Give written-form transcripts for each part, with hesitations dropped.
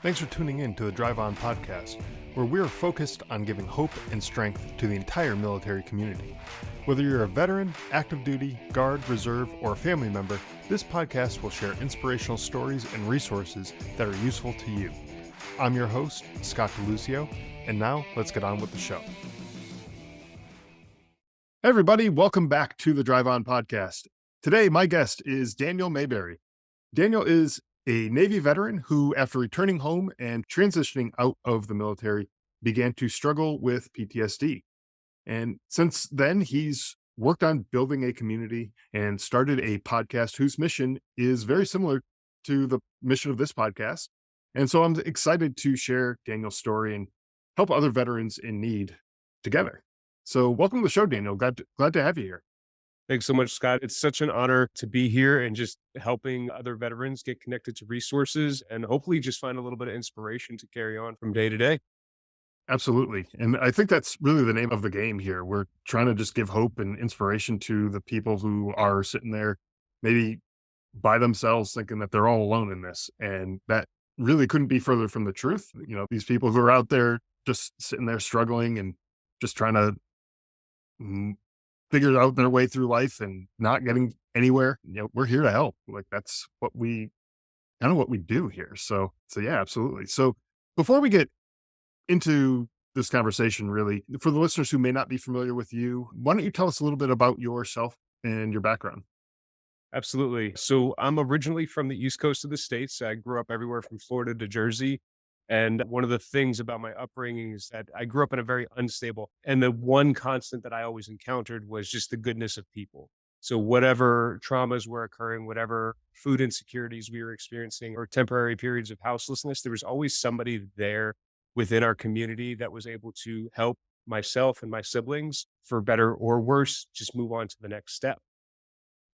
Thanks for tuning in to the Drive On podcast, where we are focused on giving hope and strength to the entire military community. Whether you're a veteran, active duty, guard, reserve, or a family member, this podcast will share inspirational stories and resources that are useful to you. I'm your host, Scott DeLucio, and now let's get on with the show. Hey everybody, welcome back to the Drive On podcast. Today, my guest is Daniel Mayberry. Daniel is a Navy veteran who, after returning home and transitioning out of the military, began to struggle with PTSD. And since then, he's worked on building a community and started a podcast whose mission is very similar to the mission of this podcast. And so I'm excited to share Daniel's story and help other veterans in need together. So welcome to the show, Daniel. Glad to have you here. Thanks so much, Scott. It's such an honor to be here and just helping other veterans get connected to resources and hopefully just find a little bit of inspiration to carry on from day to day. Absolutely. And I think that's really the name of the game here. We're trying to just give hope and inspiration to the people who are sitting there maybe by themselves thinking that they're all alone in this. And that really couldn't be further from the truth. You know, these people who are out there just sitting there struggling and just trying to figure out their way through life and not getting anywhere. You know, we're here to help. Like that's what we do here. So yeah, absolutely. So before we get into this conversation, really, for the listeners who may not be familiar with you, why don't you tell us a little bit about yourself and your background? Absolutely. So I'm originally from the East Coast of the States. I grew up everywhere from Florida to Jersey. And one of the things about my upbringing is that I grew up in a very unstable, and the one constant that I always encountered was just the goodness of people. So whatever traumas were occurring, whatever food insecurities we were experiencing, or temporary periods of houselessness, there was always somebody there within our community that was able to help myself and my siblings, for better or worse, just move on to the next step.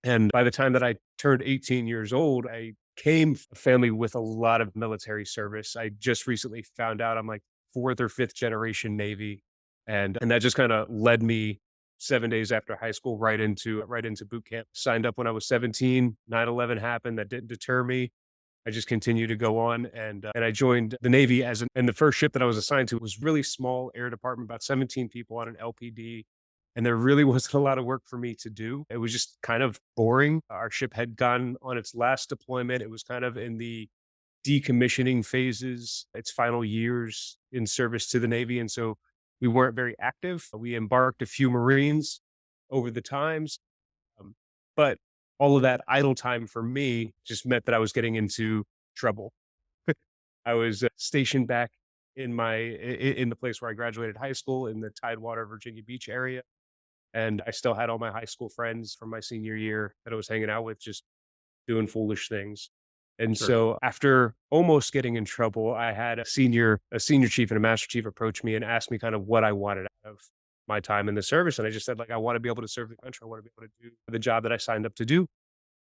And by the time that I turned 18 years old, I came from a family with a lot of military service. I just recently found out I'm like fourth or fifth generation Navy. And that just kind of led me 7 days after high school right into boot camp. Signed up when I was 17. 9/11 happened. That didn't deter me. I just continued to go on, and I joined the Navy and the first ship that I was assigned to was really small air department, about 17 people on an LPD. And there really wasn't a lot of work for me to do. It was just kind of boring. Our ship had gone on its last deployment. It was kind of in the decommissioning phases, its final years in service to the Navy. And so we weren't very active. We embarked a few Marines over the times. But all of that idle time for me just meant that I was getting into trouble. I was stationed back in the place where I graduated high school in the Tidewater, Virginia Beach area. And I still had all my high school friends from my senior year that I was hanging out with, just doing foolish things. And Sure. so after almost getting in trouble, I had a senior chief and a master chief approach me and asked me kind of what I wanted out of my time in the service. And I just said, like, I want to be able to serve the country. I want to be able to do the job that I signed up to do.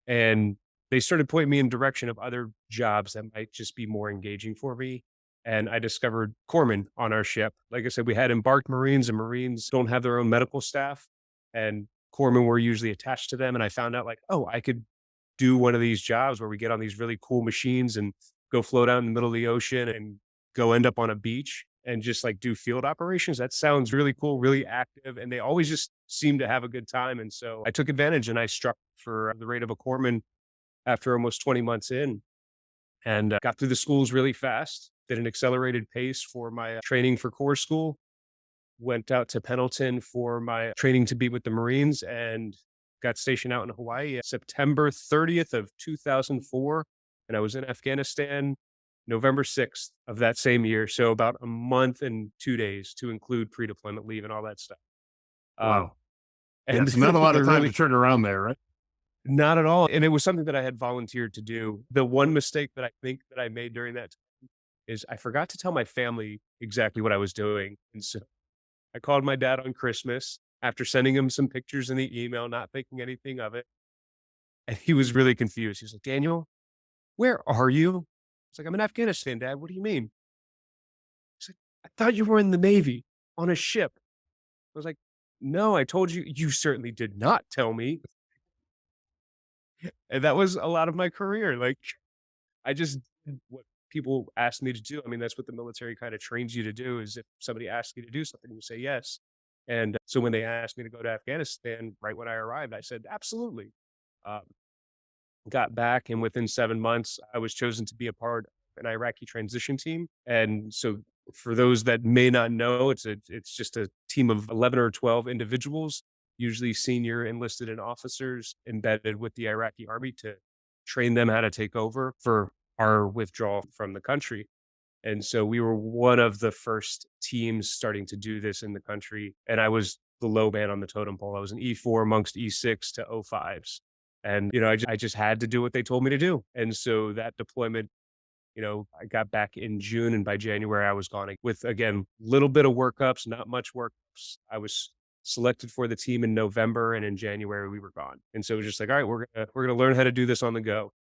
And they started pointing me in the direction of other jobs that might just be more engaging for me. And I discovered corpsman on our ship. Like I said, we had embarked Marines, and Marines don't have their own medical staff, and corpsmen were usually attached to them. And I found out, like, oh, I could do one of these jobs where we get on these really cool machines and go float out in the middle of the ocean and go end up on a beach and just like do field operations. That sounds really cool, really active. And they always just seem to have a good time. And so I took advantage and I struck for the rate of a corpsman after almost 20 months in, and got through the schools really fast, did an accelerated pace for my training for Corps school, went out to Pendleton for my training to be with the Marines, and got stationed out in Hawaii September 30th of 2004. And I was in Afghanistan November 6th of that same year. So about a month and 2 days to include pre-deployment leave and all that stuff. Wow. And it's not a lot of time to turn around there, right? Not at all. And it was something that I had volunteered to do. The one mistake that I think that I made during that time is I forgot to tell my family exactly what I was doing. And so I called my dad on Christmas after sending him some pictures in the email, not thinking anything of it. And he was really confused. He was like, Daniel, where are you? I was like, I'm in Afghanistan, Dad. What do you mean? He's like, I thought you were in the Navy on a ship. I was like, no, I told you. You certainly did not tell me. And that was a lot of my career. Like, I just did what people asked me to do. I mean, that's what the military kind of trains you to do, is if somebody asks you to do something, you say yes. And so when they asked me to go to Afghanistan right when I arrived, I said, absolutely. Um, got back, and within 7 months, I was chosen to be a part of an Iraqi transition team. And so, for those that may not know, it's just a team of 11 or 12 individuals, usually senior enlisted and officers embedded with the Iraqi army to train them how to take over for our withdrawal from the country. And so we were one of the first teams starting to do this in the country. And I was the low man on the totem pole. I was an E4 amongst E6 to O5s. And, I just had to do what they told me to do. And so that deployment, I got back in June, and by January I was gone with, again, little bit of workups, not much workups. I was selected for the team in November, and in January we were gone. And so it was just like, all right, we're gonna learn how to do this on the go.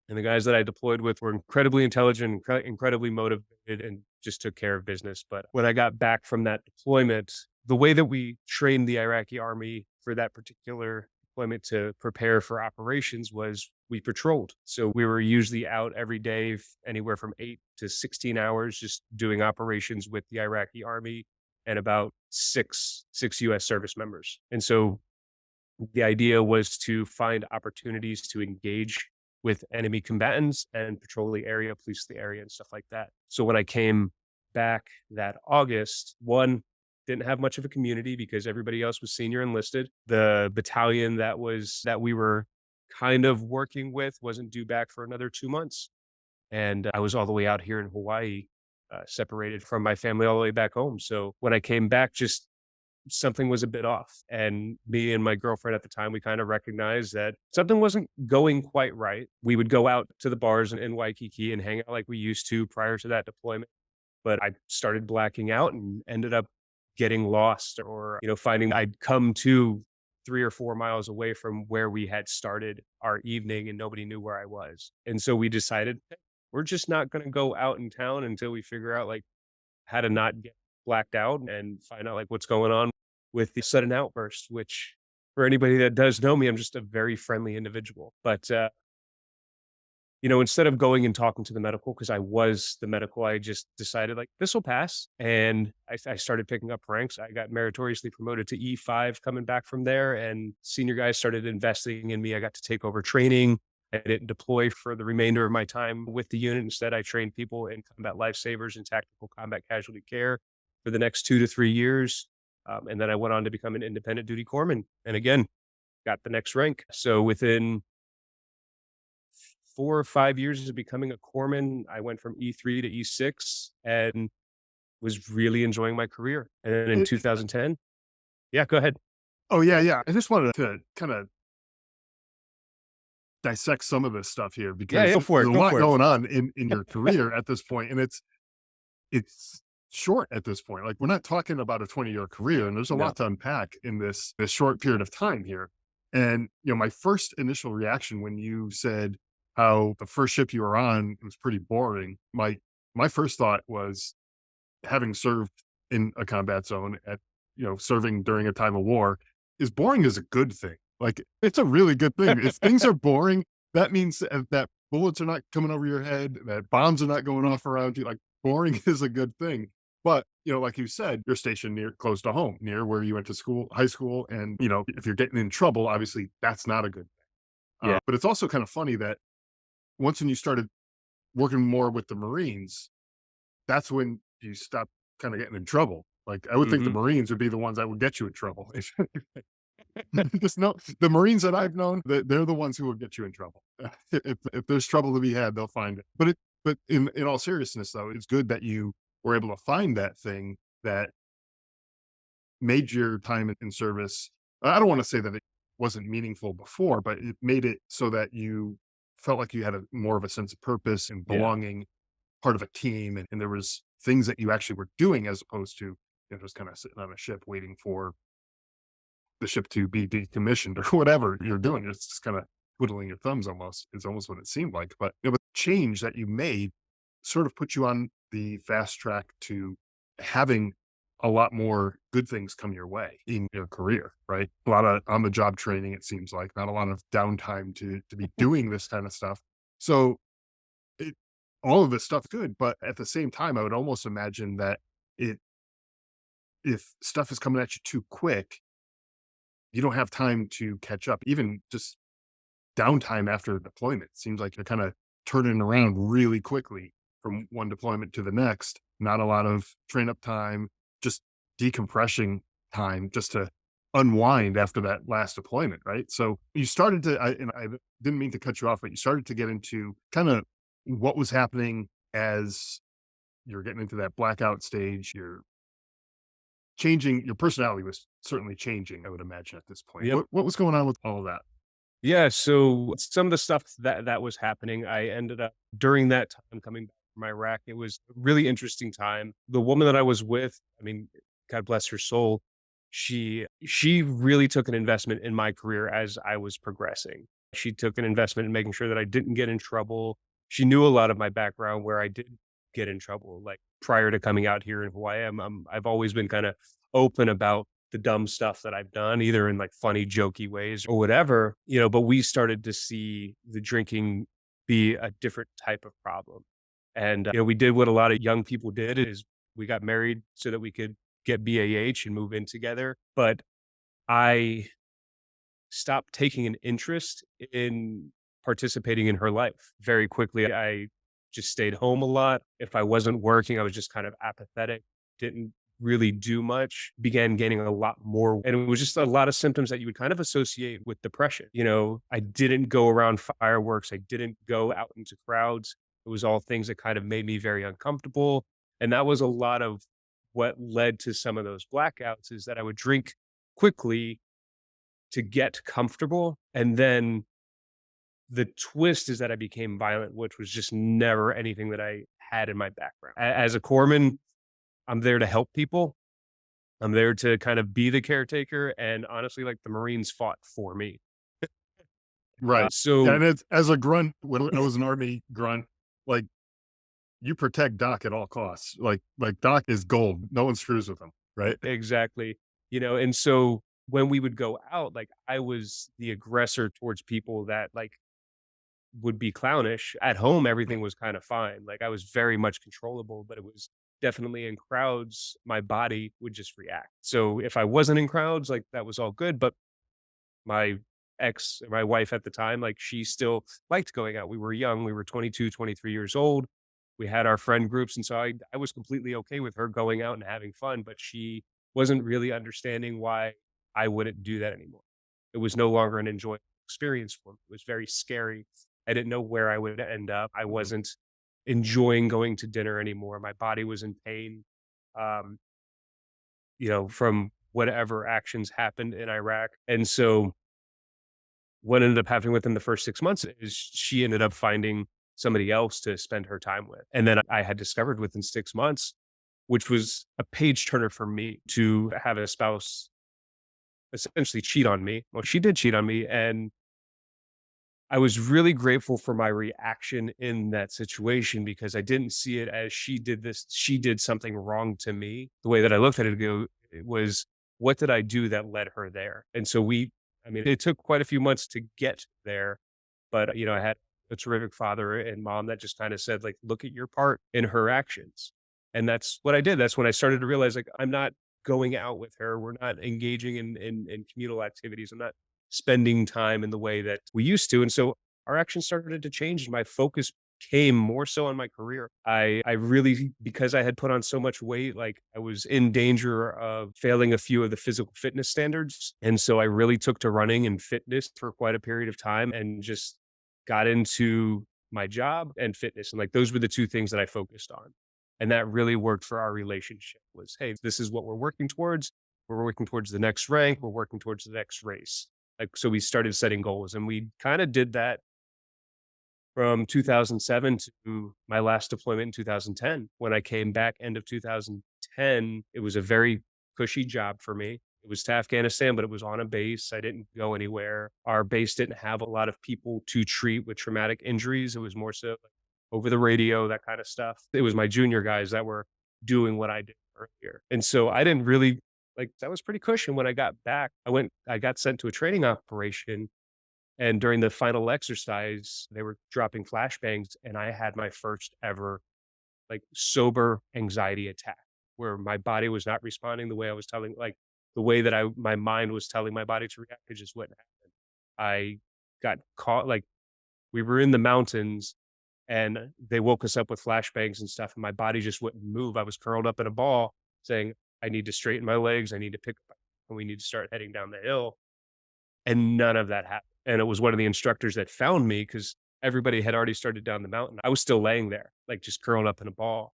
And the guys that I deployed with were incredibly intelligent, incredibly motivated, and just took care of business. But when I got back from that deployment, the way that we trained the Iraqi army for that particular deployment to prepare for operations was we patrolled. So we were usually out every day, anywhere from 8 to 16 hours, just doing operations with the Iraqi army and about six U.S. service members. And so the idea was to find opportunities to engage with enemy combatants and patrol the area, police the area, and stuff like that. So when I came back that August, one, didn't have much of a community because everybody else was senior enlisted. The battalion that we were kind of working with wasn't due back for another 2 months. And I was all the way out here in Hawaii, separated from my family all the way back home. So when I came back, just something was a bit off. And me and my girlfriend at the time, we kind of recognized that something wasn't going quite right. We would go out to the bars in Waikiki and hang out like we used to prior to that deployment. But I started blacking out and ended up getting lost, or, finding I'd come to 3 or 4 miles away from where we had started our evening and nobody knew where I was. And so we decided, "Hey, we're just not going to go out in town until we figure out like how to not get blacked out and find out like what's going on with the sudden outburst," which, for anybody that does know me, I'm just a very friendly individual. But instead of going and talking to the medical, because I was the medical, I just decided like this will pass. And I started picking up ranks. I got meritoriously promoted to E5 coming back from there, and senior guys started investing in me. I got to take over training. I didn't deploy for the remainder of my time with the unit. Instead, I trained people in combat lifesavers and tactical combat casualty care for the next 2 to 3 years. And then I went on to become an independent duty corpsman. And again, got the next rank. So within 4 or 5 years of becoming a corpsman, I went from E3 to E6 and was really enjoying my career. And then in It 2010, yeah, go ahead. Oh, yeah, yeah. I just wanted to kinda dissect some of this stuff here Yeah, because yeah, go for there's it. a Go lot for it. going on in your career at this point, and it's short at this point. Like, we're not talking about a 20-year career, and there's a No. lot to unpack in this short period of time here. And, my first initial reaction when you said how the first ship you were on was pretty boring, my first thought was, having served in a combat zone at serving during a time of war, is boring is a good thing. Like, it's a really good thing. If things are boring, that means that bullets are not coming over your head, that bombs are not going off around you. Like, boring is a good thing. But, like you said, you're stationed close to home, near where you went to school, high school. And, if you're getting in trouble, obviously that's not a good thing. Yeah. But it's also kind of funny that once when you started working more with the Marines, that's when you stop kind of getting in trouble. Like, I would think the Hmm. Marines would be the ones that would get you in trouble. Just know the Marines that I've known, they're the ones who will get you in trouble. If there's trouble to be had, they'll find it. But in all seriousness, though, it's good that you were able to find that thing that made your time in service. I don't want to say that it wasn't meaningful before, but it made it so that you felt like you had more of a sense of purpose and Yeah. belonging, part of a team, and there was things that you actually were doing as opposed to just kind of sitting on a ship waiting for the ship to be decommissioned or whatever you're doing. It's just kind of twiddling your thumbs almost. It's almost what it seemed like. But the change that you made sort of put you on the fast track to having a lot more good things come your way in your career, right? A lot of on the job training, it seems like, not a lot of downtime to be doing this kind of stuff. So all of this stuff's good, but at the same time, I would almost imagine that it if stuff is coming at you too quick, you don't have time to catch up. Even just downtime after the deployment. Seems like you're kinda turning around really quickly from one deployment to the next. Not a lot of train up time, just decompression time just to unwind after that last deployment, right? So you started to I didn't mean to cut you off, but you started to get into kinda what was happening as you're getting into that blackout stage. You're changing your personality was certainly changing, I would imagine, at this point. Yep. What was going on with all of that? Yeah, so some of the stuff that was happening, I ended up during that time coming back from Iraq. It was a really interesting time. The woman that I was with, I mean, God bless her soul, she really took an investment in my career as I was progressing. She took an investment in making sure that I didn't get in trouble. She knew a lot of my background where I did get in trouble. Like prior to coming out here in Hawaii, I've always been kind of open about the dumb stuff that I've done, either in like funny, jokey ways or whatever, but we started to see the drinking be a different type of problem. And, we did what a lot of young people did is we got married so that we could get BAH and move in together. But I stopped taking an interest in participating in her life very quickly. I just stayed home a lot. If I wasn't working, I was just kind of apathetic, didn't really do much, began gaining a lot more. And it was just a lot of symptoms that you would kind of associate with depression. I didn't go around fireworks, I didn't go out into crowds. It was all things that kind of made me very uncomfortable. And that was a lot of what led to some of those blackouts is that I would drink quickly to get comfortable. And then the twist is that I became violent, which was just never anything that I had in my background. As a corpsman, I'm there to help people. I'm there to kind of be the caretaker. And honestly, like the Marines fought for me. Right. Yeah, So and it's as a grunt, when I was an Army grunt, like, you protect Doc at all costs. Like, Doc is gold. No one screws with him, right? exactly, and so when we would go out, like I was the aggressor towards people that like would be clownish. At home, everything was kind of fine. Like I was very much controllable, but it was definitely in crowds, my body would just react. So if I wasn't in crowds, like that was all good. But my my wife at the time, like she still liked going out. We were young. We were 22, 23 years old. We had our friend groups. And so I was completely okay with her going out and having fun, but she wasn't really understanding why I wouldn't do that anymore. It was no longer an enjoyable experience for me. It was very scary. I didn't know where I would end up. I Mhm. wasn't enjoying going to dinner anymore. My body was in pain, um, from whatever actions happened in Iraq. And so what ended up happening within the first 6 months is she ended up finding somebody else to spend her time with. And then I had discovered within 6 months, which was a page turner for me to have a spouse essentially cheat on me. Well, she did cheat on me, and I was really grateful for my reaction in that situation because I didn't see it as she did something wrong to me. The way that I looked at it was, what did I do that led her there? And so I mean, it took quite a few months to get there, but I had a terrific father and mom that just kind of said, like, look at your part in her actions. And that's what I did. That's when I started to realize, like, I'm not going out with her. We're not engaging in communal activities. I'm not spending time in the way that we used to. And so our actions started to change. And my focus came more so on my career. I really, because I had put on so much weight, like I was in danger of failing a few of the physical fitness standards. And so I really took to running and fitness for quite a period of time and just got into my job and fitness. And like those were the two things that I focused on. And that really worked for our relationship was, hey, this is what we're working towards. We're working towards the next rank. We're working towards the next race. Like, so we started setting goals and we kind of did that from 2007 to my last deployment in 2010. When I came back end of 2010, it was a very cushy job for me. It was to Afghanistan, but it was on a base. I didn't go anywhere. Our base didn't have a lot of people to treat with traumatic injuries. It was more so like over the radio, that kind of stuff. It was my junior guys that were doing what I did earlier. And so I didn't really like that was pretty cushion when I got back. I got sent to a training operation And during the final exercise, they were dropping flashbangs, and I had my first ever like sober anxiety attack where my body was not responding the way I was telling, like the way that my mind was telling my body to react. It just wouldn't happen. I got caught, like we were in the mountains and they woke us up with flashbangs and stuff, and my body just wouldn't move. I was curled up in a ball saying, I need to straighten my legs. I need to pick up, and we need to start heading down the hill. And none of that happened. And it was one of the instructors that found me because everybody had already started down the mountain. I was still laying there, like just curled up in a ball,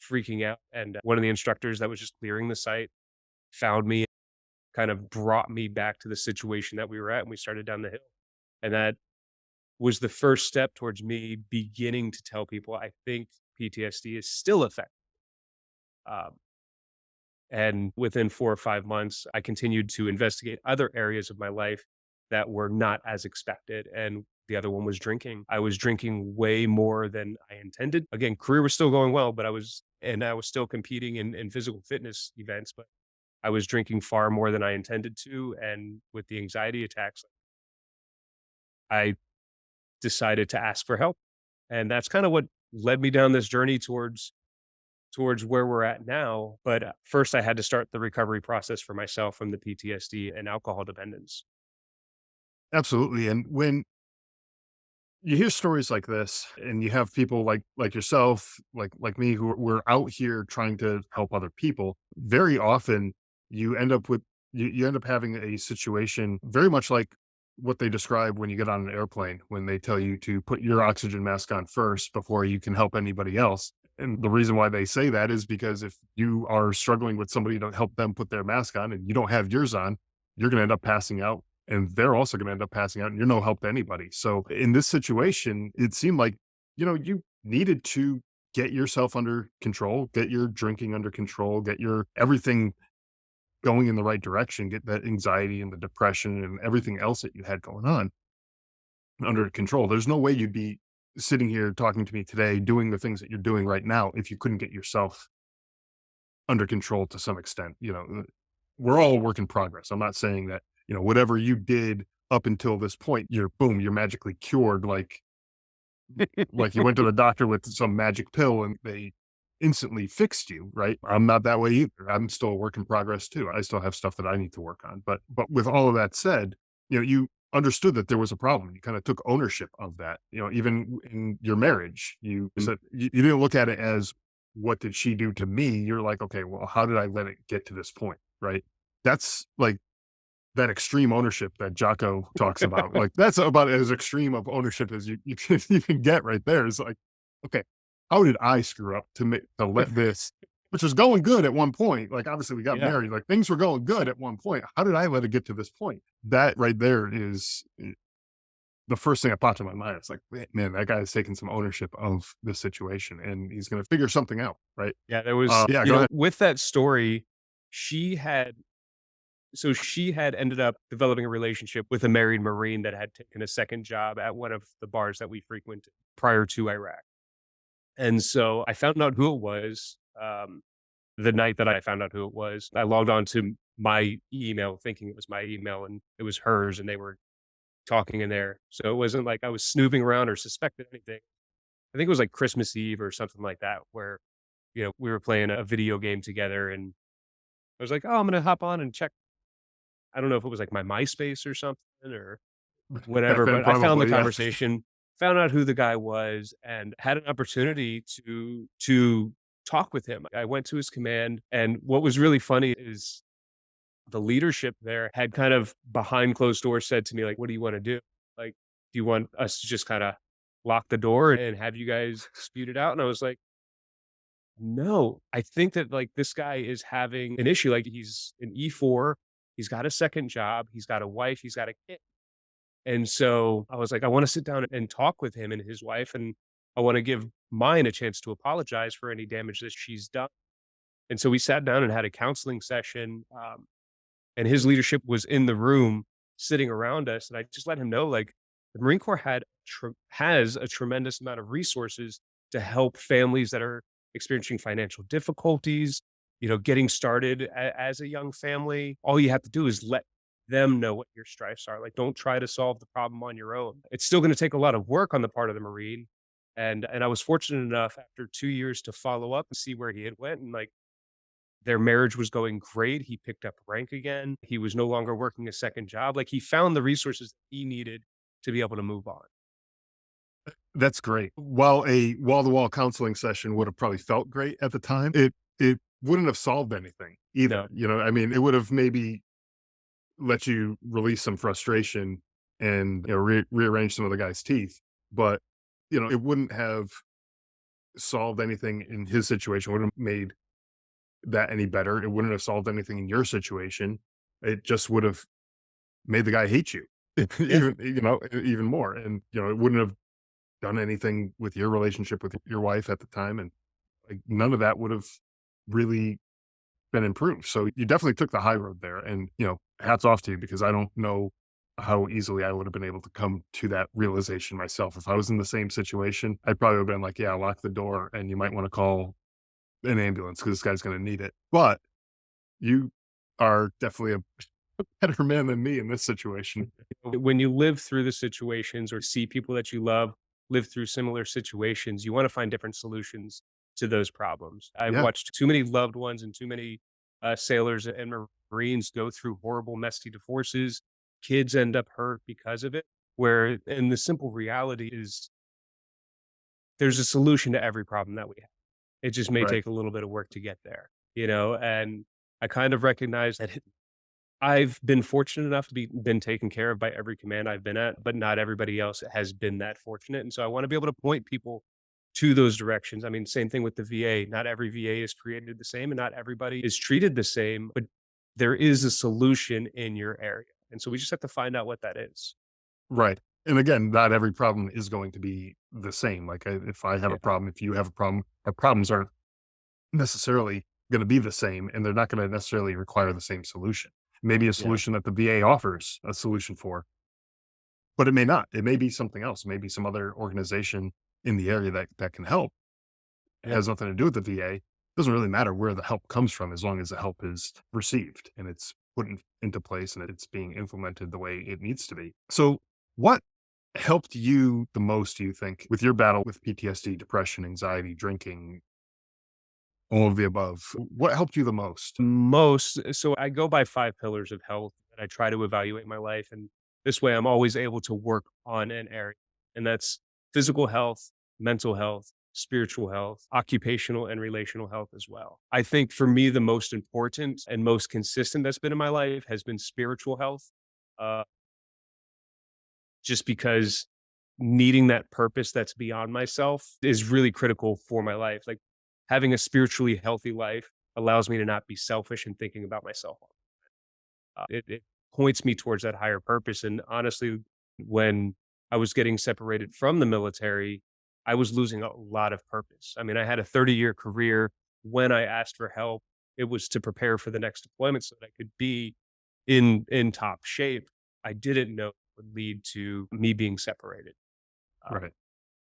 freaking out. And one of the instructors that was just clearing the site found me, kind of brought me back to the situation that we were at, and we started down the hill. And that was the first step towards me beginning to tell people I think PTSD is still affecting. Um, and within 4 or 5 months, I continued to investigate other areas of my life that were not as expected. And the other one was drinking. I was drinking way more than I intended. Again, career was still going well, but I was still competing in physical fitness events, but I was drinking far more than I intended to. And with the anxiety attacks, I decided to ask for help. And that's kind of what led me down this journey towards where we're at now. But first, I had to start the recovery process for myself from the PTSD and alcohol dependence. Absolutely. And when you hear stories like this and you have people like yourself, like me, who we're out here trying to help other people, very often you end up with you end up having a situation very much like what they describe when you get on an airplane, when they tell you to put your oxygen mask on first before you can help anybody else. And the reason why they say that is because if you are struggling with somebody to help them put their mask on and you don't have yours on, you're going to end up passing out, and they're also going to end up passing out, and you're no help to anybody. So in this situation, it seemed like, you needed to get yourself under control, get your drinking under control, get your everything going in the right direction, get that anxiety and the depression and everything else that you had going on under control. There's no way you'd be sitting here talking to me today, doing the things that you're doing right now, if you couldn't get yourself under control to some extent. We're all a work in progress. I'm not saying that, whatever you did up until this point, you're magically cured, like you went to the doctor with some magic pill and they instantly fixed you, right? I'm not that way either. I'm still a work in progress too. I still have stuff that I need to work on. But with all of that said, you understood that there was a problem. You kind of took ownership of that. Even in your marriage, you said you didn't look at it as, what did she do to me? You're like, okay, well, how did I let it get to this point? Right. That's like that extreme ownership that Jocko talks about. Like, that's about as extreme of ownership as you can get right there. It's like, okay, how did I screw up to let this, which was going good at one point. Like, obviously we got Yeah. married, like things were going good at one point. How did I let it get to this point? That right there is the first thing that popped in my mind. It's like, man, that guy is taking some ownership of this situation and he's going to figure something out. Right. Yeah. There was, Yeah, go ahead. with that story, she had she had ended up developing a relationship with a married Marine that had taken a second job at one of the bars that we frequented prior to Iraq. And so I found out who it was. The night that I found out who it was, I logged on to my email thinking it was my email and it was hers, and they were talking in there. So it wasn't like I was snooping around or suspected anything. I think it was like Christmas Eve or something like that, where, we were playing a video game together, and I was like, oh, I'm going to hop on and check. I don't know if it was like my MySpace or something or Back whatever, then, but I found the probably, yeah. conversation, found out who the guy was, and had an opportunity to talk with him. I went to his command, and what was really funny is the leadership there had kind of behind closed doors said to me, like, "What do you wanna do? Like, do you want us to just kinda lock the door and have you guys dispute it out?" And I was like, "No, I think that, like, this guy is having an issue, like, he's an E4, he's got a second job, he's got a wife, he's got a kid." And so I was like, I want to sit down and talk with him and his wife, and I want to give mine a chance to apologize for any damage that she's done. And so we sat down and had a counseling session. And his leadership was in the room sitting around us. And I just let him know, like, the Marine Corps has a tremendous amount of resources to help families that are experiencing financial difficulties, getting started as a young family. All you have to do is them know what your strengths are. Like, don't try to solve the problem on your own. It's still going to take a lot of work on the part of the Marine. And I was fortunate enough after 2 years to follow up and see where he had went. And like their marriage was going great. He picked up rank again. He was no longer working a second job. Like he found the resources that he needed to be able to move on. That's great. While a wall-to-wall counseling session would have probably felt great at the time, it wouldn't have solved anything either, No, I mean, it would have maybe let you release some frustration and, rearrange some of the guy's teeth, but, it wouldn't have solved anything in his situation, wouldn't have made that any better. It wouldn't have solved anything in your situation. It just would have made the guy hate you yeah, even more, and, it wouldn't have done anything with your relationship with your wife at the time, and, like, none of that would have really been improved. So you definitely took the high road there, and, hats off to you because I don't know how easily I would have been able to come to that realization myself. If I was in the same situation, I probably would have been like, "Yeah, lock the door, and you might wanna call an ambulance because this guy's gonna need it." But you are definitely a better man than me in this situation. when you live through the situations or see people that you love live through similar situations, you want to find different solutions to those problems. I've Yeah, watched too many loved ones and too many sailors and Marines go through horrible, messy divorces. Kids end up hurt because of it. Where, and the simple reality is, there's a solution to every problem that we have. It just may right. take a little bit of work to get there, and I kind of recognize that I've been fortunate enough to be been taken care of by every command I've been at, but not everybody else has been that fortunate, and so I wanna be able to point people to those directions. I mean, same thing with the VA. Not every VA is created the same, and not everybody is treated the same, but there is a solution in your area, and so we just have to find out what that is. Right. And again, not every problem is going to be the same. Like, if I have Yeah, a problem, if you have a problem, our problems aren't necessarily going to be the same, and they're not going to necessarily require the same solution. Maybe a yeah, solution that the VA offers a solution for, but it may not. It may be something else. Maybe some other organization in the area that can help. It yeah. has nothing to do with the VA. Doesn't really matter where the help comes from as long as the help is received and it's put into place and it's being implemented the way it needs to be. So, what helped you the most, do you think, with your battle with PTSD, depression, anxiety, drinking, all of the above? What helped you the most? So I go by 5 pillars of health, and I try to evaluate my life, and this way I'm always able to work on an area, and that's physical health, mental health, spiritual health, occupational and relational health as well. I think for me, the most important and most consistent that's been in my life has been spiritual health, uh, just because needing that purpose that's beyond myself is really critical for my life. Like, having a spiritually healthy life allows me to not be selfish and thinking about myself. It points me towards that higher purpose. And honestly, when I was getting separated from the military, I was losing a lot of purpose. I mean, I had a 30-year career. When I asked for help, it was to prepare for the next deployment so that I could be in top shape. I didn't know it would lead to me being separated. Uh, Right.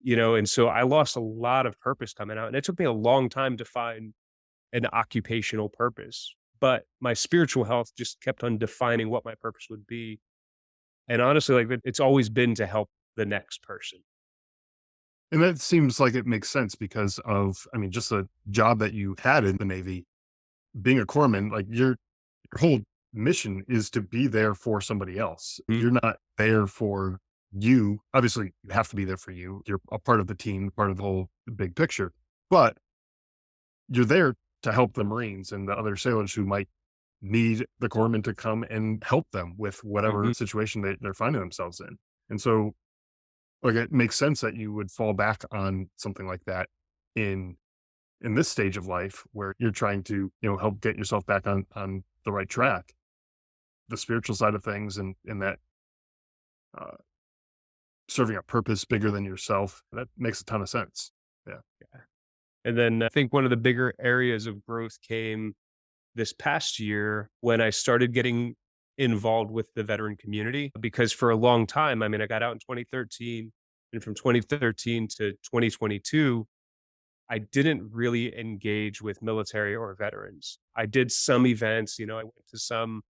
and so I lost a lot of purpose coming out, and it took me a long time to find an occupational purpose. But my spiritual health just kept on defining what my purpose would be. And honestly, like it's always been to help the next person. And that seems like it makes sense because of, I mean, just a job that you had in the Navy, being a corpsman, like your whole mission is to be there for somebody else. Mhm. You're not there for you. Obviously, you have to be there for you. You're a part of the team, part of the whole big picture, but you're there to help the Marines and the other sailors who might need the corpsman to come and help them with whatever Mhm. situation they're finding themselves in. And so, like, it makes sense that you would fall back on something like that in this stage of life where you're trying to, help get yourself back on the right track, the spiritual side of things, and that uh, serving a purpose bigger than yourself. That makes a ton of sense. Yeah. And then I think one of the bigger areas of growth came this past year when I started getting involved with the veteran community. Because for a long time, I mean, I got out in 2013, and from 2013 to 2022, I didn't really engage with military or veterans. I did some events, I went to some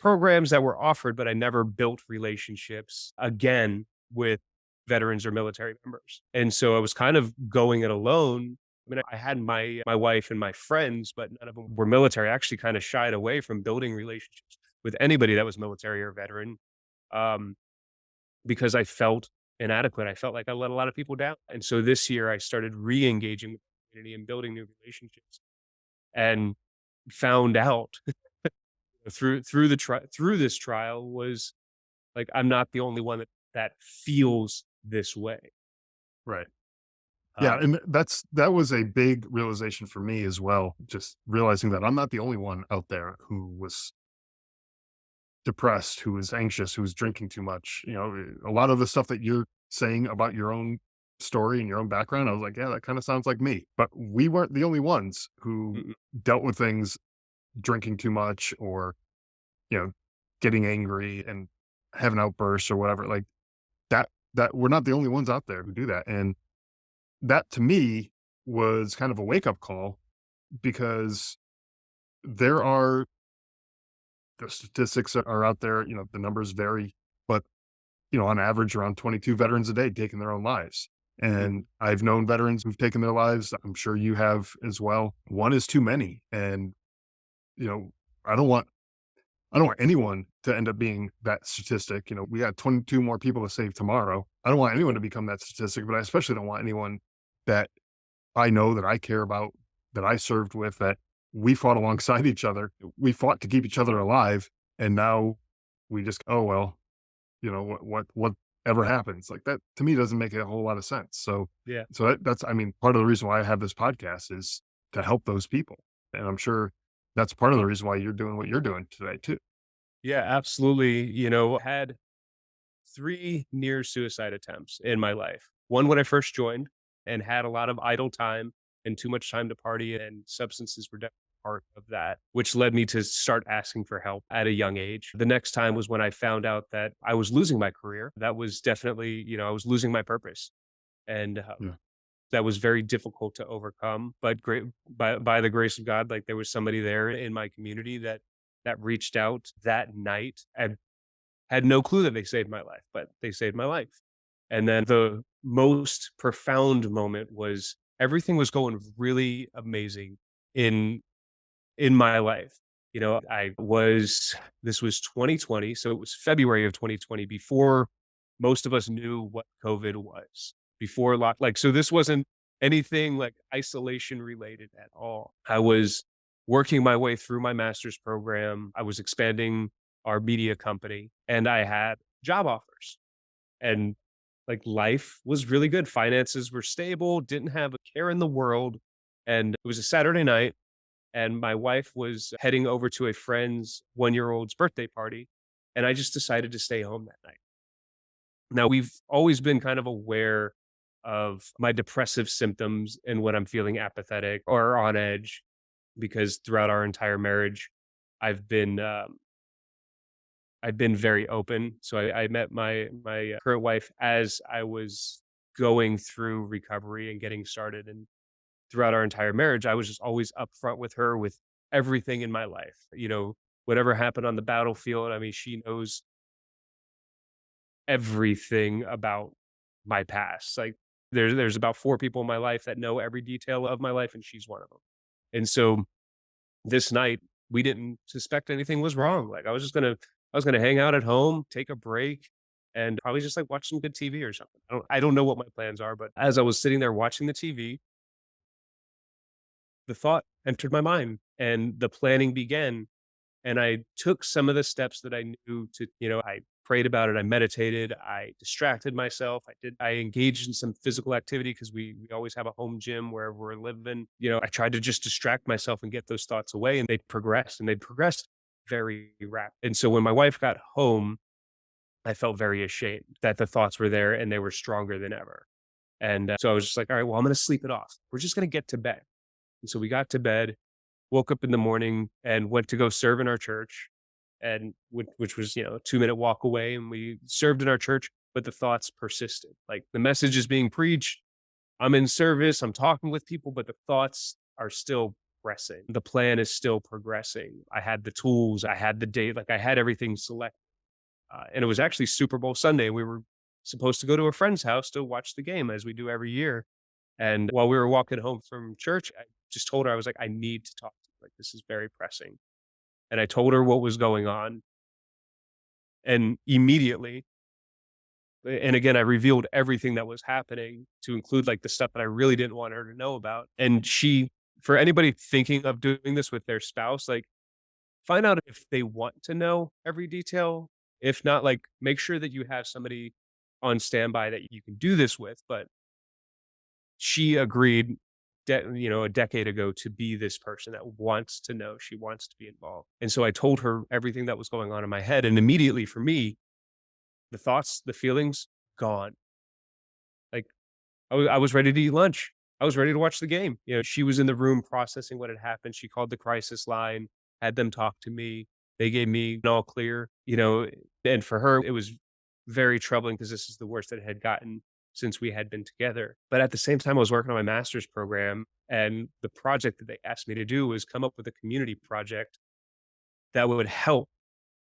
programs that were offered, but I never built relationships again with veterans or military members. And so I was kind of going it alone. I mean, I had my wife and my friends, but none of them were military. I actually kind of shied away from building relationships with anybody that was military or veteran, um, because I felt inadequate. I felt like I let a lot of people down. And so this year I started re-engaging with the community and building new relationships, and found out through this trial was like, I'm not the only one that feels this way. Right. Yeah, Um, and that was a big realization for me as well, just realizing that I'm not the only one out there who was depressed, who was anxious, who was drinking too much. A lot of the stuff that you're saying about your own story and your own background, I was like, yeah, that kind of sounds like me. But we weren't the only ones who mm, dealt with things, drinking too much, or, you know, getting angry and having outbursts or whatever. Like that we're not the only ones out there who do that. And that to me was kind of a wake up call, because there are the statistics are out there, the numbers vary, but on average around 22 veterans a day taking their own lives. mm, And I've known veterans who've taken their lives. I'm sure you have as well. One is too many. And, you know, I don't want I don't want anyone to end up being that statistic. We got 22 more people to save tomorrow. I don't want anyone to become that statistic, but I especially don't want anyone that I know, that I care about, that I served with, that we fought alongside each other. We fought to keep each other alive. And now we just, oh, well, whatever happens, like that to me doesn't make a whole lot of sense. So, yeah. that's, I mean, part of the reason why I have this podcast is to help those people. And I'm sure that's part of the reason why you're doing what you're doing today too. Yeah, absolutely. Had 3 near suicide attempts in my life. One when I first joined and had a lot of idle time and too much time to party, and substances were definitely part of that, which led me to start asking for help at a young age. The next time was when I found out that I was losing my career. That was definitely, I was losing my purpose. And Yeah. that was very difficult to overcome. But great, by the grace of God, like there was somebody there in my community that reached out that night and had no clue that they saved my life, but they saved my life. And then the most profound moment was everything was going really amazing in in my life. I was this was 2020, so it was February of 2020, before most of us knew what COVID was. Before so this wasn't anything like isolation related at all. I was working my way through my master's program. I was expanding our media company, and I had job offers. And like life was really good. Finances were stable, didn't have a care in the world. And it was a Saturday night, and my wife was heading over to a friend's 1-year-old's birthday party, and I just decided to stay home that night. Now, we've always been kind of aware of my depressive symptoms and when I'm feeling apathetic or on edge, because throughout our entire marriage, I've been I've been very open. So I met my current wife as I was going through recovery and getting started, and throughout our entire marriage, I was just always upfront with her with everything in my life. Whatever happened on the battlefield, I mean, she knows everything about my past. Like there's about 4 people in my life that know every detail of my life, and she's one of them. And so this night, we didn't suspect anything was wrong. Like I was gonna hang out at home, take a break, and probably just like watch some good TV or something. I don't know what my plans are, but as I was sitting there watching the TV, the thought entered my mind and the planning began. And I took some of the steps that I knew to, I prayed about it, I meditated, I distracted myself, I engaged in some physical activity because we always have a home gym where we're living. I tried to just distract myself and get those thoughts away, and they'd progressed very rapid. And so when my wife got home, I felt very ashamed that the thoughts were there and they were stronger than ever. And so I was just like, all right, well, I'm going to sleep it off. We're just going to get to bed. And so we got to bed, woke up in the morning and went to go serve in our church, and which was, a 2-minute walk away, and we served in our church, but the thoughts persisted. Like the message is being preached, I'm in service, I'm talking with people, but the thoughts are still progressing. The plan is still progressing. I had the tools, I had the date, like I had everything selected. And it was actually Super Bowl Sunday. We were supposed to go to a friend's house to watch the game as we do every year. And while we were walking home from church, I just told her, I was like, I need to talk to you. Like, this is very pressing. And I told her what was going on. And immediately, and again, I revealed everything that was happening to include like the stuff that I really didn't want her to know about. And for anybody thinking of doing this with their spouse, like find out if they want to know every detail. If not, like make sure that you have somebody on standby that you can do this with. But she agreed, a decade ago to be this person that wants to know. She wants to be involved. And so I told her everything that was going on in my head. And immediately for me, the thoughts, the feelings, gone. Like I was ready to eat lunch. I was ready to watch the game. She was in the room processing what had happened. She called the crisis line, had them talk to me. They gave me an all clear, and for her, it was very troubling because this is the worst that it had gotten since we had been together. But at the same time, I was working on my master's program, and the project that they asked me to do was come up with a community project that would help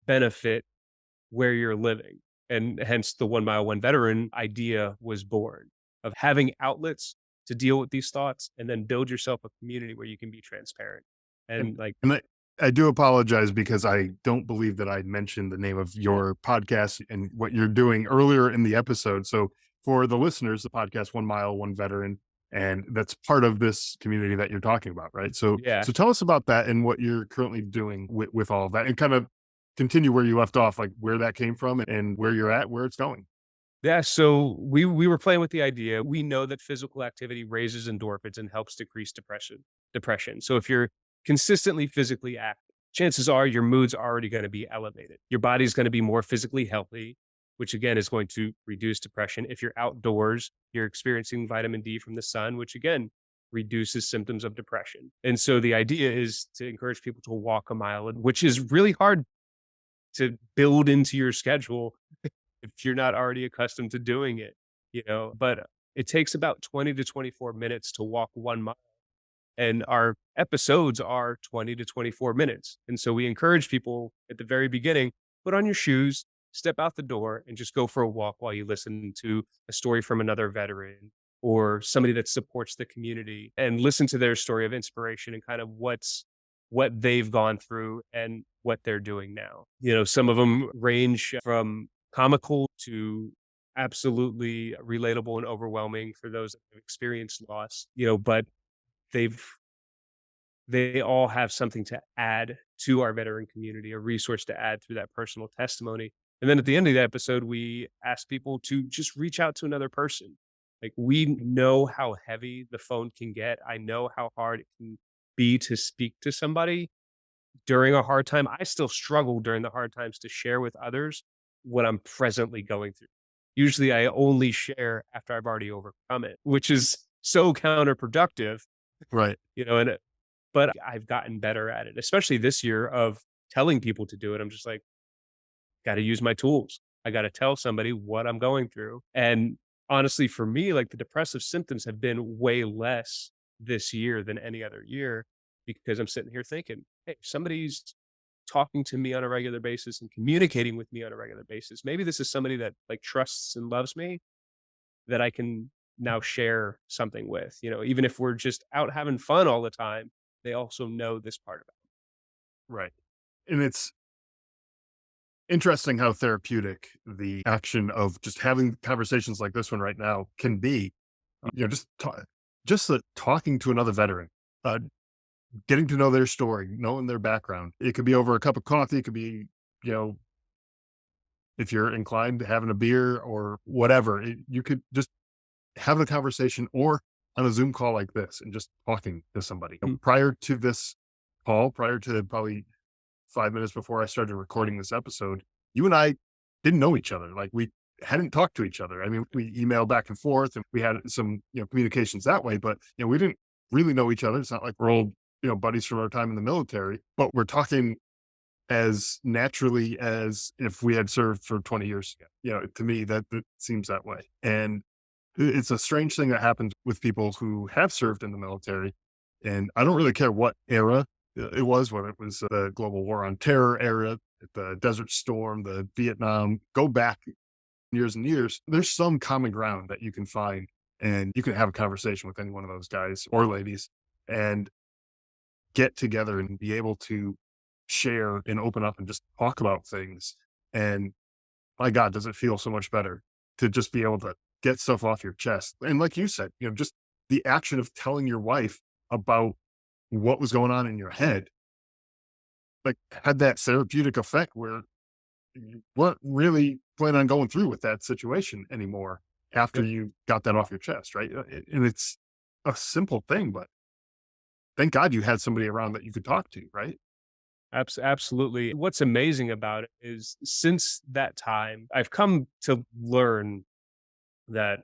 benefit where you're living. And hence the 1 Mile, One Veteran idea was born, of having outlets to deal with these thoughts and then build yourself a community where you can be transparent. And And like, and I do apologize because I don't believe that I mentioned the name of your podcast and what you're doing earlier in the episode. So for the listeners, the podcast 1 Mile, One Veteran, and that's part of this community that you're talking about, right? So yeah, so tell us about that and what you're currently doing with all of that, and kind of continue where you left off, like where that came from and where you're at, where it's going. yeah. So we were playing with the idea. We know that physical activity raises endorphins and helps decrease depression. So if you're consistently physically active, chances are your mood's already going to be elevated. Your body's going to be more physically healthy, which again is going to reduce depression. If you're outdoors, you're experiencing vitamin D from the sun, which again reduces symptoms of depression. And so the idea is to encourage people to walk a mile, which is really hard to build into your schedule if you're not already accustomed to doing it. But it takes about 20 to 24 minutes to walk 1 mile. And our episodes are 20 to 24 minutes. And so we encourage people at the very beginning, put on your shoes, step out the door, and just go for a walk while you listen to a story from another veteran or somebody that supports the community, and listen to their story of inspiration and kind of what they've gone through and what they're doing now. Some of them range from comical to absolutely relatable and overwhelming for those that have experienced loss, but they've they all have something to add to our veteran community, a resource to add through that personal testimony. And then at the end of the episode, we ask people to just reach out to another person. Like, we know how heavy the phone can get. I know how hard it can be to speak to somebody during a hard time. I still struggle during the hard times to share with others what I'm presently going through. Usually I only share after I've already overcome it, which is so counterproductive, Right. and but I've gotten better at it, especially this year of telling people to do it. I'm just like, got to use my tools. I got to tell somebody what I'm going through. And honestly, for me, like the depressive symptoms have been way less this year than any other year, because I'm sitting here thinking, hey, if somebody's talking to me on a regular basis and communicating with me on a regular basis, maybe this is somebody that like trusts and loves me, that I can now share something with, even if we're just out having fun all the time, they also know this part about Right. And it's interesting how therapeutic the action of just having conversations like this one right now can be. Just talking to another veteran, uh, getting to know their story, knowing their background. It could be over a cup of coffee. It could be, you know, if you're inclined to having a beer or whatever, you could just have a conversation or on a Zoom call like this and just talking to somebody. it. Prior to this call, prior to probably 5 minutes before I started recording this episode, you and I didn't know each other. Like, we hadn't talked to each other. I mean, we emailed back and forth and we had some, communications that way, but, we didn't really know each other. It's not like we're old, buddies from our time in the military, but we're talking as naturally as if we had served for 20 years ago. To me, that seems that way. And it's a strange thing that happens with people who have served in the military. And I don't really care what era it was, whether it was the global war on terror era, the Desert Storm, the Vietnam, go back years and years, there's some common ground that you can find, and you can have a conversation with any one of those guys or ladies and get together and be able to share and open up and just talk about things. And my God, does it feel so much better to just be able to get stuff off your chest. And like you said, just the action of telling your wife about what was going on in your head, like, had that therapeutic effect where you weren't really planning on going through with that situation anymore after Yep. you got that off your chest, right? And it's a simple thing, but thank God you had somebody around that you could talk to, right? Absolutely. What's amazing about it is since that time, I've come to learn that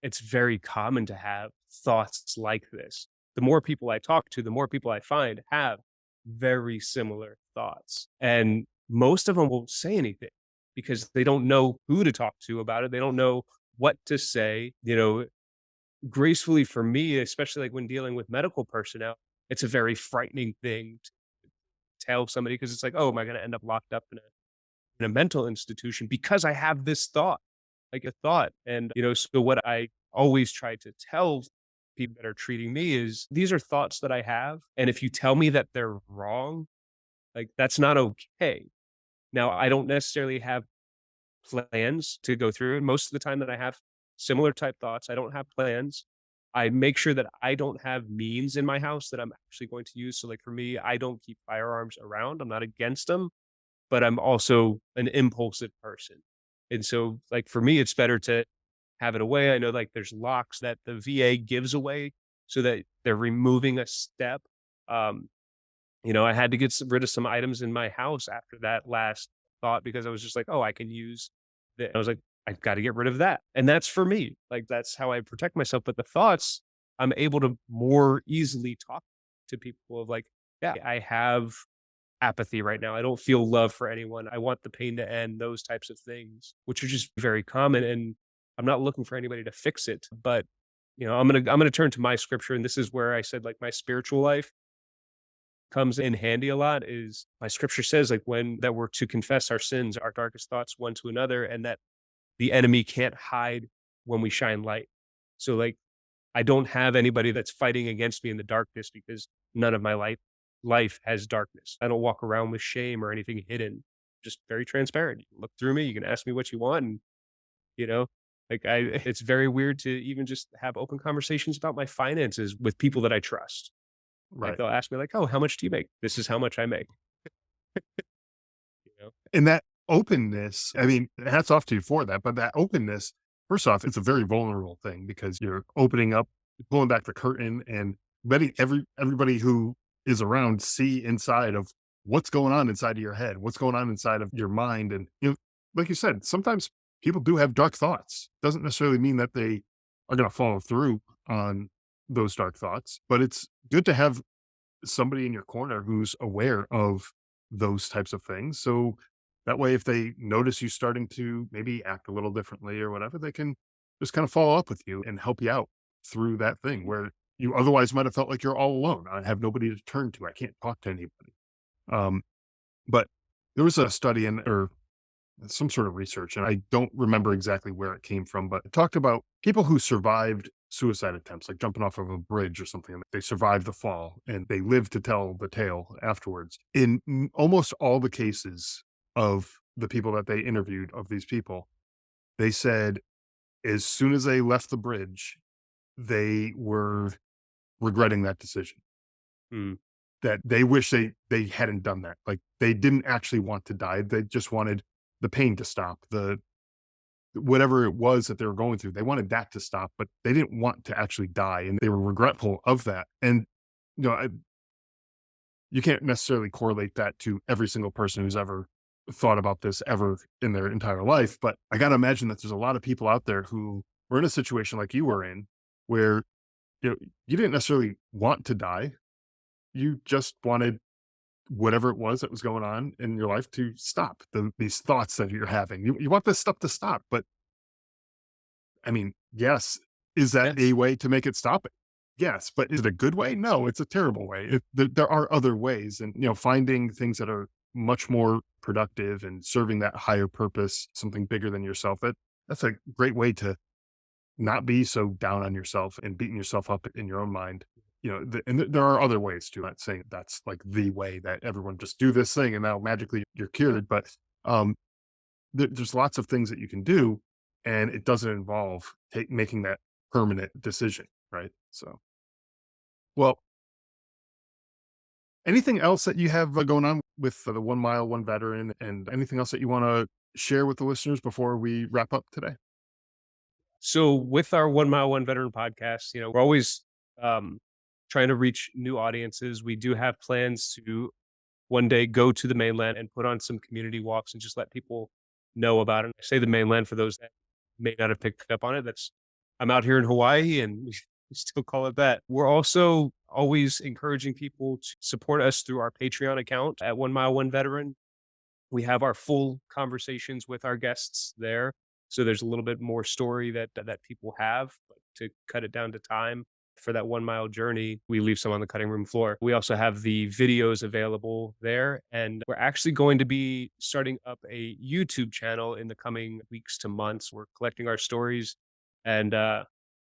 it's very common to have thoughts like this. The more people I talk to, the more people I find have very similar thoughts. And most of them won't say anything because they don't know who to talk to about it. They don't know what to say, gracefully for me, especially like when dealing with medical personnel. It's a very frightening thing to tell somebody because it's like, oh, am I going to end up locked up in a mental institution because I have this thought, like a thought. And, so what I always try to tell people that are treating me is these are thoughts that I have. And if you tell me that they're wrong, like that's not okay. Now, I don't necessarily have plans to go through. And most of the time that I have similar type thoughts, I don't have plans. I make sure that I don't have means in my house that I'm actually going to use. So, like for me, I don't keep firearms around. I'm not against them, but I'm also an impulsive person. And so, like, for me, it's better to have it away. I know, like, there's locks that the VA gives away so that they're removing a step. Um, I had to get rid of some items in my house after that last thought because I was just like, oh, I can use that. I was like, I've got to get rid of that. And that's for me. Like, that's how I protect myself. But the thoughts, I'm able to more easily talk to people of like, yeah, I have apathy right now. I don't feel love for anyone. I want the pain to end, those types of things, which are just very common. And I'm not looking for anybody to fix it. But I'm gonna turn to my scripture. And this is where I said like my spiritual life comes in handy a lot is my scripture says like when that we're to confess our sins, our darkest thoughts one to another, and that the enemy can't hide when we shine light. So like I don't have anybody that's fighting against me in the darkness because none of my life has darkness. I don't walk around with shame or anything hidden. Just very transparent. You can look through me, you can ask me what you want, and you know, like I it's very weird to even just have open conversations about my finances with people that I trust. Like Right. they'll ask me like, "Oh, how much do you make?" This is how much I make, you know? And that openness, I mean, hats off to you for that. But that openness, first off, it's a very vulnerable thing because you're opening up, pulling back the curtain and letting everybody who is around see inside of what's going on inside of your head, what's going on inside of your mind. And like you said, sometimes people do have dark thoughts. Doesn't necessarily mean that they are going to follow through on those dark thoughts, but it's good to have somebody in your corner who's aware of those types of things. So that way, if they notice you starting to maybe act a little differently or whatever, they can just kind of follow up with you and help you out through that thing where you otherwise might have felt like you're all alone. I have nobody to turn to. I can't talk to anybody. Um, but there was a study or some sort of research, and I don't remember exactly where it came from, but it talked about people who survived suicide attempts, like jumping off of a bridge or something. And they survived the fall and they lived to tell the tale afterwards. In almost all the cases of the people that they interviewed, of these people, they said as soon as they left the bridge, they were regretting that decision. Mm, That they wish they hadn't done that. Like they didn't actually want to die. They just wanted the pain to stop, the whatever it was that they were going through, they wanted that to stop, but they didn't want to actually die, and they were regretful of that. And, I you can't necessarily correlate that to every single person who's ever thought about this ever in their entire life, but I gotta imagine that there's a lot of people out there who were in a situation like you were in, where, you didn't necessarily want to die, you just wanted whatever it was that was going on in your life to stop, these thoughts that you're having. You want this stuff to stop, but I mean, yes. Is that yes. a way to make it stop? Yes, but is it a good way? No, it's a terrible way. There are other ways, and finding things that are much more productive and serving that higher purpose, something bigger than yourself. That's a great way to not be so down on yourself and beating yourself up in your own mind. There are other ways too. I'm not saying that's like the way that everyone just do this thing and now magically you're cured, but um, there's lots of things that you can do, and it doesn't involve making that permanent decision, right? So, well, anything else that you have going on with the 1 Mile, One Veteran, and anything else that you want to share with the listeners before we wrap up today? So with our 1 Mile, One Veteran podcast, we're always trying to reach new audiences. We do have plans to one day go to the mainland and put on some community walks and just let people know about it. I say the mainland for those that may not have picked up on it. I'm out here in Hawaii and we still call it that. We're also always encouraging people to support us through our Patreon account at 1 Mile, One Veteran. We have our full conversations with our guests there. So there's a little bit more story that people have, but to cut it down to time for that 1 mile journey, we leave some on the cutting room floor. We also have the videos available there, and we're actually going to be starting up a YouTube channel in the coming weeks to months. We're collecting our stories, and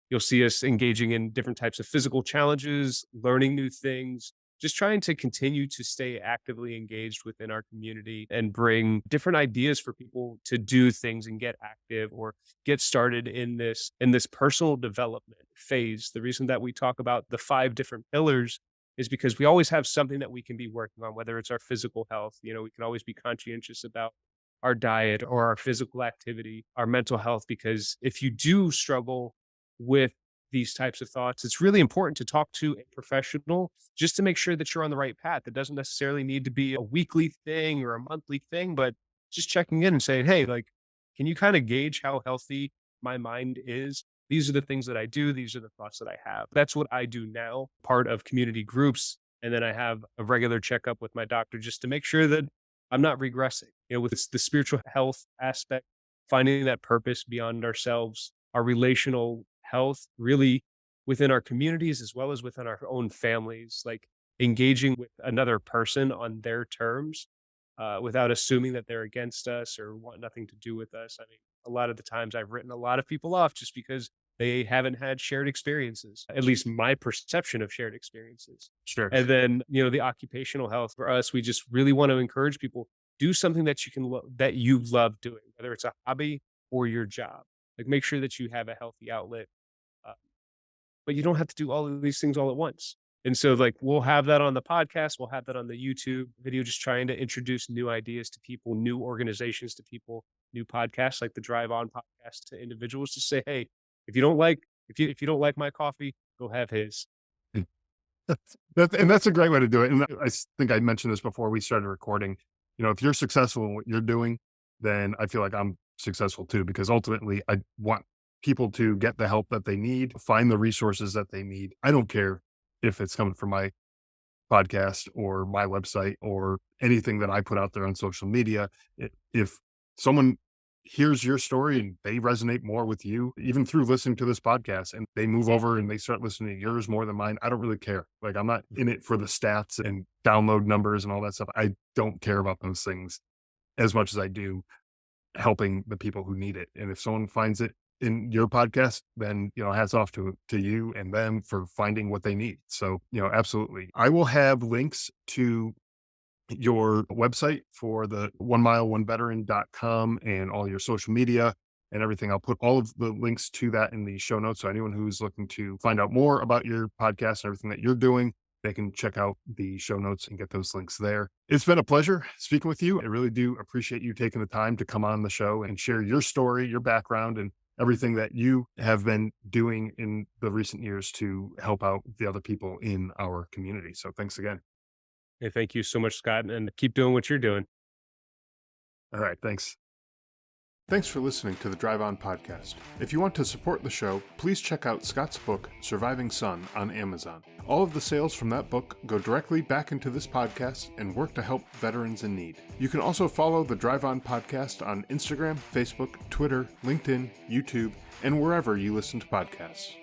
you'll see us engaging in different types of physical challenges, learning new things, just trying to continue to stay actively engaged within our community and bring different ideas for people to do things and get active or get started in this personal development phase. The reason that we talk about the 5 different pillars is because we always have something that we can be working on, whether it's our physical health. We can always be conscientious about our diet or our physical activity, our mental health, because if you do struggle with these types of thoughts, it's really important to talk to a professional just to make sure that you're on the right path. It doesn't necessarily need to be a weekly thing or a monthly thing, but just checking in and saying, hey, like, can you kind of gauge how healthy my mind is? These are the things that I do. These are the thoughts that I have. That's what I do now, part of community groups. And then I have a regular checkup with my doctor just to make sure that I'm not regressing. With the spiritual health aspect, finding that purpose beyond ourselves, our relational health, really within our communities as well as within our own families, like engaging with another person on their terms without assuming that they're against us or want nothing to do with us. I mean, a lot of the times I've written a lot of people off just because they haven't had shared experiences, at least my perception of shared experiences. Sure. And then, the occupational health for us, we just really want to encourage people, do something that you can that you love doing, whether it's a hobby or your job. Like make sure that you have a healthy outlet, uh, but you don't have to do all of these things all at once. And so like we'll have that on the podcast, we'll have that on the YouTube video, just trying to introduce new ideas to people, new organizations to people, new podcasts like the Drive On podcast to individuals to say, hey, if you don't like if you don't like my coffee, go have his. That's a great way to do it. And think I mentioned this before we started recording. If you're successful in what you're doing, then I feel like I'm successful too, because ultimately I want people to get the help that they need, find the resources that they need. I don't care if it's coming from my podcast or my website or anything that I put out there on social media. If someone hears your story and they resonate more with you, even through listening to this podcast, and they move over and they start listening to yours more than mine, I don't really care. Like I'm not in it for the stats and download numbers and all that stuff. I don't care about those things as much as I do helping the people who need it. And if someone finds it in your podcast, then, hats off to you and them for finding what they need. So, absolutely. I will have links to your website for the 1mileoneveteran.com and all your social media and everything. I'll put all of the links to that in the show notes. So anyone who's looking to find out more about your podcast and everything that you're doing, they can check out the show notes and get those links there. It's been a pleasure speaking with you. I really do appreciate you taking the time to come on the show and share your story, your background, and everything that you have been doing in the recent years to help out the other people in our community. So thanks again. Hey, thank you so much, Scott, and keep doing what you're doing. All right. Thanks. Thanks for listening to the Drive On podcast. If you want to support the show, please check out Scott's book, Surviving Son, on Amazon. All of the sales from that book go directly back into this podcast and work to help veterans in need. You can also follow the Drive On podcast on Instagram, Facebook, Twitter, LinkedIn, YouTube, and wherever you listen to podcasts.